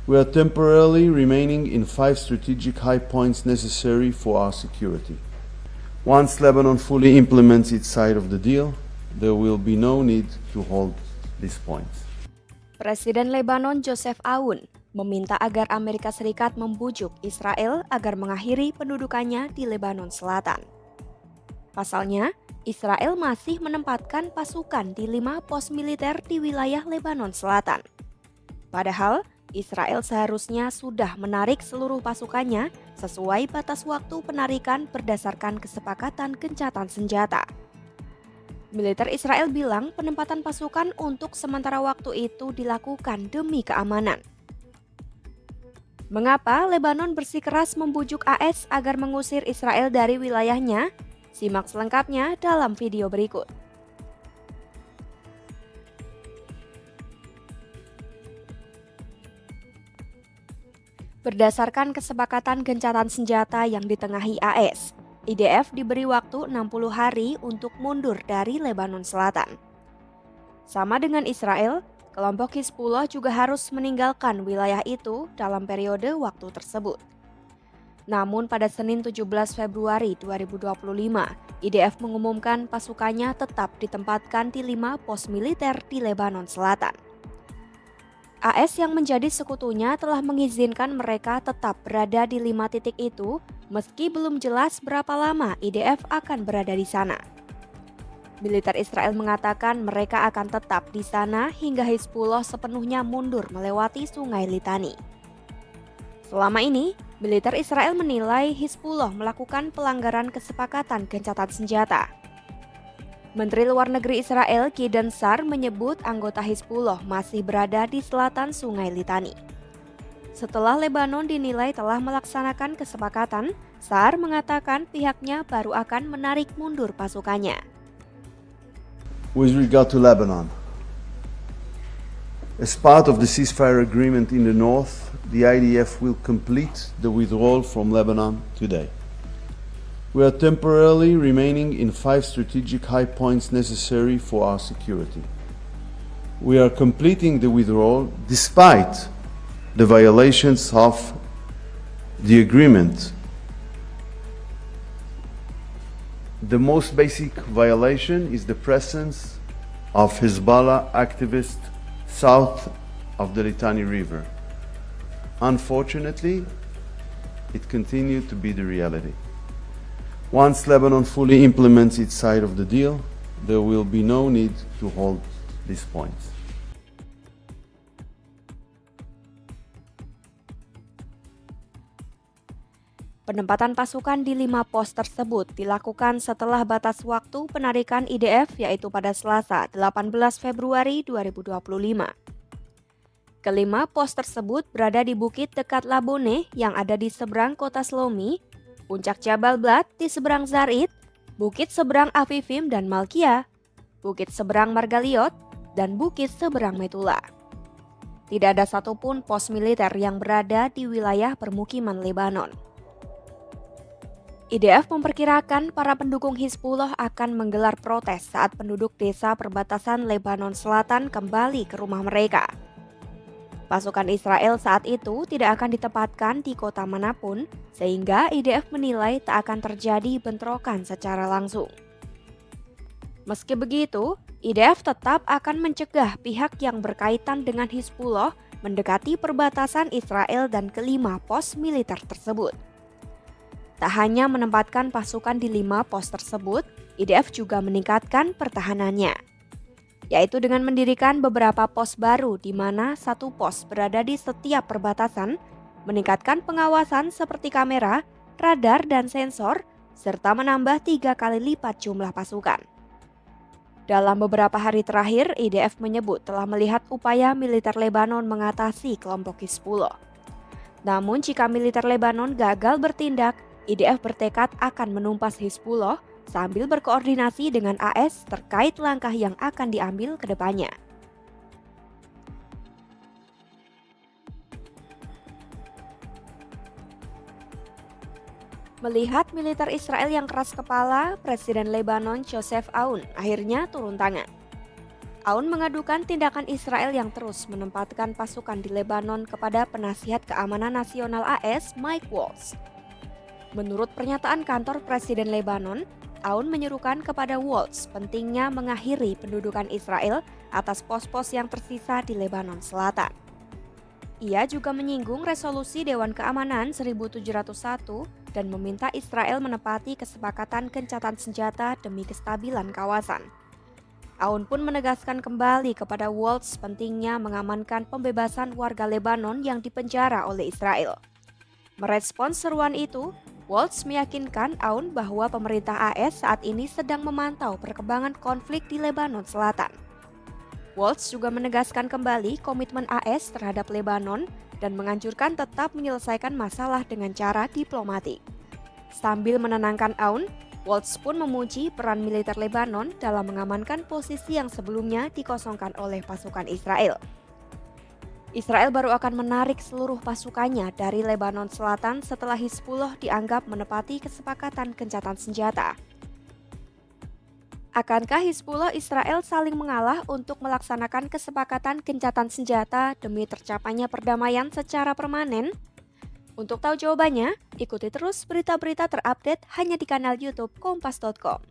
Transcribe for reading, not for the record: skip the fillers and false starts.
We are temporarily remaining in 5 strategic high points necessary for our security. Once Lebanon fully implements its side of the deal, there will be no need to hold these points. Presiden Lebanon Joseph Aoun meminta agar Amerika Serikat membujuk Israel agar mengakhiri pendudukannya di Lebanon Selatan. Pasalnya, Israel masih menempatkan pasukan di 5 pos militer di wilayah Lebanon Selatan. Padahal, Israel seharusnya sudah menarik seluruh pasukannya sesuai batas waktu penarikan berdasarkan kesepakatan gencatan senjata. Militer Israel bilang penempatan pasukan untuk sementara waktu itu dilakukan demi keamanan. Mengapa Lebanon bersikeras membujuk AS agar mengusir Israel dari wilayahnya? Simak selengkapnya dalam video berikut. Berdasarkan kesepakatan gencatan senjata yang ditengahi AS, IDF diberi waktu 60 hari untuk mundur dari Lebanon Selatan. Sama dengan Israel, kelompok Hizbullah juga harus meninggalkan wilayah itu dalam periode waktu tersebut. Namun pada Senin 17 Februari 2025, IDF mengumumkan pasukannya tetap ditempatkan di 5 pos militer di Lebanon Selatan. AS yang menjadi sekutunya telah mengizinkan mereka tetap berada di 5 titik itu, meski belum jelas berapa lama IDF akan berada di sana. Militer Israel mengatakan mereka akan tetap di sana hingga Hizbullah sepenuhnya mundur melewati Sungai Litani. Selama ini, militer Israel menilai Hizbullah melakukan pelanggaran kesepakatan gencatan senjata. Menteri Luar Negeri Israel Gideon Sa'ar menyebut anggota Hizbullah masih berada di selatan Sungai Litani. Setelah Lebanon dinilai telah melaksanakan kesepakatan, Sa'ar mengatakan pihaknya baru akan menarik mundur pasukannya. With regard to Lebanon, as part of the ceasefire agreement in the north, the IDF will complete the withdrawal from Lebanon today. We are temporarily remaining in 5 strategic high points necessary for our security. We are completing the withdrawal despite the violations of the agreement. The most basic violation is the presence of Hezbollah activists south of the Litani River. Unfortunately, it continued to be the reality. Once Lebanon fully implements its side of the deal, there will be no need to hold these points. Penempatan pasukan di 5 pos tersebut dilakukan setelah batas waktu penarikan IDF yaitu pada Selasa 18 Februari 2025. Kelima pos tersebut berada di bukit dekat Labone yang ada di seberang kota Slomi, Puncak Jabal Blat di seberang Zarid, Bukit seberang Afifim dan Malkia, Bukit seberang Margaliot, dan Bukit seberang Metula. Tidak ada satupun pos militer yang berada di wilayah permukiman Lebanon. IDF memperkirakan para pendukung Hizbullah akan menggelar protes saat penduduk desa perbatasan Lebanon Selatan kembali ke rumah mereka. Pasukan Israel saat itu tidak akan ditempatkan di kota manapun, sehingga IDF menilai tak akan terjadi bentrokan secara langsung. Meski begitu, IDF tetap akan mencegah pihak yang berkaitan dengan Hizbullah mendekati perbatasan Israel dan kelima pos militer tersebut. Tak hanya menempatkan pasukan di 5 pos tersebut, IDF juga meningkatkan pertahanannya, yaitu dengan mendirikan beberapa pos baru di mana 1 pos berada di setiap perbatasan, meningkatkan pengawasan seperti kamera, radar, dan sensor, serta menambah 3 kali lipat jumlah pasukan. Dalam beberapa hari terakhir, IDF menyebut telah melihat upaya militer Lebanon mengatasi kelompok Hizbullah. Namun jika militer Lebanon gagal bertindak, IDF bertekad akan menumpas Hizbullah sambil berkoordinasi dengan AS terkait langkah yang akan diambil ke depannya. Melihat militer Israel yang keras kepala, Presiden Lebanon Joseph Aoun akhirnya turun tangan. Aoun mengadukan tindakan Israel yang terus menempatkan pasukan di Lebanon kepada penasihat keamanan nasional AS Mike Waltz. Menurut pernyataan kantor Presiden Lebanon, Aoun menyerukan kepada Waltz pentingnya mengakhiri pendudukan Israel atas pos-pos yang tersisa di Lebanon Selatan. Ia juga menyinggung resolusi Dewan Keamanan 1701 dan meminta Israel menepati kesepakatan gencatan senjata demi kestabilan kawasan. Aoun pun menegaskan kembali kepada Waltz pentingnya mengamankan pembebasan warga Lebanon yang dipenjara oleh Israel. Merespons seruan itu, Waltz meyakinkan Aoun bahwa pemerintah AS saat ini sedang memantau perkembangan konflik di Lebanon Selatan. Waltz juga menegaskan kembali komitmen AS terhadap Lebanon dan menganjurkan tetap menyelesaikan masalah dengan cara diplomatik. Sambil menenangkan Aoun, Waltz pun memuji peran militer Lebanon dalam mengamankan posisi yang sebelumnya dikosongkan oleh pasukan Israel. Israel baru akan menarik seluruh pasukannya dari Lebanon Selatan setelah Hizbullah dianggap menepati kesepakatan gencatan senjata. Akankah Hizbullah Israel saling mengalah untuk melaksanakan kesepakatan gencatan senjata demi tercapainya perdamaian secara permanen? Untuk tahu jawabannya, ikuti terus berita-berita terupdate hanya di kanal YouTube Kompas.com.